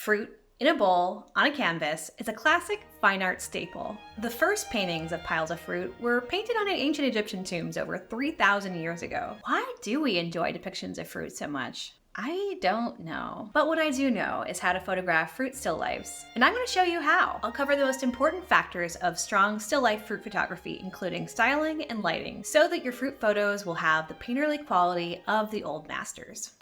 Fruit in a bowl on a canvas is a classic fine art staple. The first paintings of piles of fruit were painted on ancient Egyptian tombs over 3,000 years ago. Why do we enjoy depictions of fruit so much? I don't know. But what I do know is how to photograph fruit still lifes, and I'm going to show you how. I'll cover the most important factors of strong still life fruit photography, including styling and lighting, so that your fruit photos will have the painterly quality of the old masters.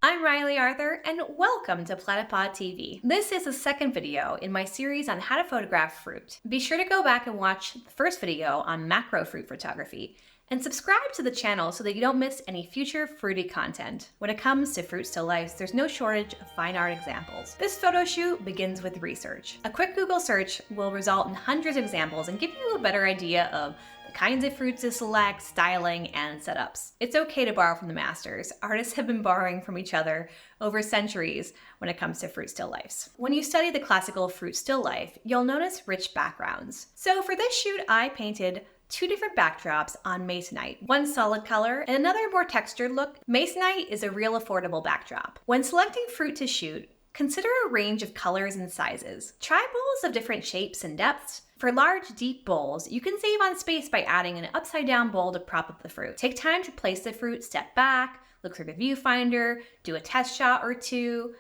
I'm Riley Arthur, and welcome to Platypod TV. This is the second video in my series on how to photograph fruit. Be sure to go back and watch the first video on macro fruit photography, and subscribe to the channel so that you don't miss any future fruity content. When it comes to fruit still lifes, there's no shortage of fine art examples. This photo shoot begins with research. A quick Google search will result in hundreds of examples and give you a better idea of the kinds of fruits to select, styling, and setups. It's okay to borrow from the masters. Artists have been borrowing from each other over centuries when it comes to fruit still lifes. When you study the classical fruit still life, you'll notice rich backgrounds. So for this shoot, I painted two different backdrops on masonite, one solid color and another more textured look. Masonite is a real affordable backdrop. When selecting fruit to shoot, consider a range of colors and sizes. Try bowls of different shapes and depths. For large, deep bowls, you can save on space by adding an upside-down bowl to prop up the fruit. Take time to place the fruit, step back, look through the viewfinder, do a test shot or two,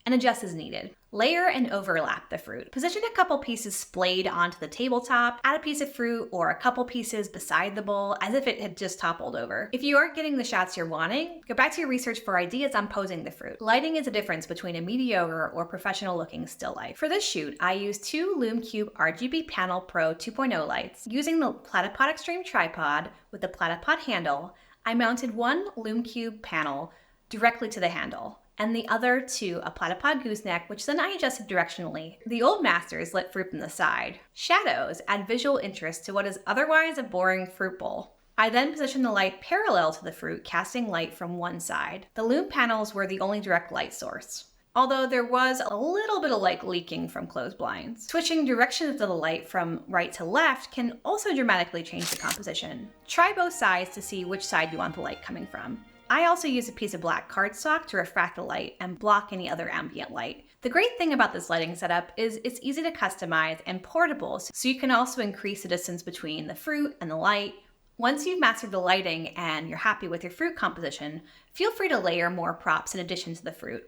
and adjust as needed. Layer and overlap the fruit. Position a couple pieces splayed onto the tabletop, add a piece of fruit or a couple pieces beside the bowl as if it had just toppled over. If you aren't getting the shots you're wanting, go back to your research for ideas on posing the fruit. Lighting is a difference between a mediocre or professional looking still life. For this shoot, I used two LumeCube RGB Pro 2.0 lights. Using the Platypod Extreme tripod with the Platypod handle, I mounted one LumeCube panel directly to the handle, and the other to a Platypod gooseneck, which then I adjusted directionally. The old masters lit fruit from the side. Shadows add visual interest to what is otherwise a boring fruit bowl. I then positioned the light parallel to the fruit, casting light from one side. The lume panels were the only direct light source, although there was a little bit of light leaking from closed blinds. Switching directions of the light from right to left can also dramatically change the composition. Try both sides to see which side you want the light coming from. I also use a piece of black cardstock to refract the light and block any other ambient light. The great thing about this lighting setup is it's easy to customize and portable, so you can also increase the distance between the fruit and the light. Once you've mastered the lighting and you're happy with your fruit composition, feel free to layer more props in addition to the fruit.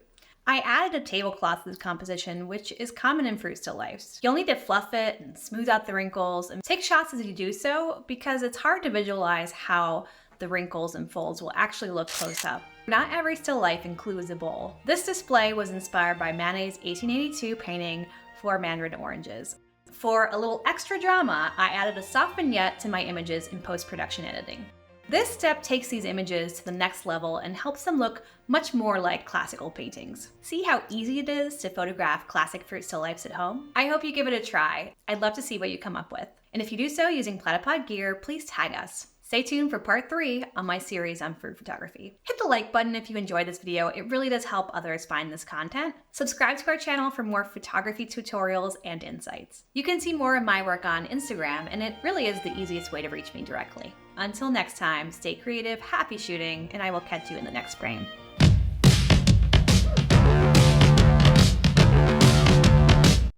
I added a tablecloth to this composition, which is common in fruit still lifes. You'll need to fluff it and smooth out the wrinkles and take shots as you do so, because it's hard to visualize how the wrinkles and folds will actually look close up. Not every still life includes a bowl. This display was inspired by Manet's 1882 painting Four Mandarin Oranges. For a little extra drama, I added a soft vignette to my images in post-production editing. This step takes these images to the next level and helps them look much more like classical paintings. See how easy it is to photograph classic fruit still lifes at home? I hope you give it a try. I'd love to see what you come up with. And if you do so using Platypod gear, please tag us. Stay tuned for part 3 on my series on fruit photography. Hit the like button if you enjoyed this video. It really does help others find this content. Subscribe to our channel for more photography tutorials and insights. You can see more of my work on Instagram, and it really is the easiest way to reach me directly. Until next time, stay creative, happy shooting, and I will catch you in the next frame.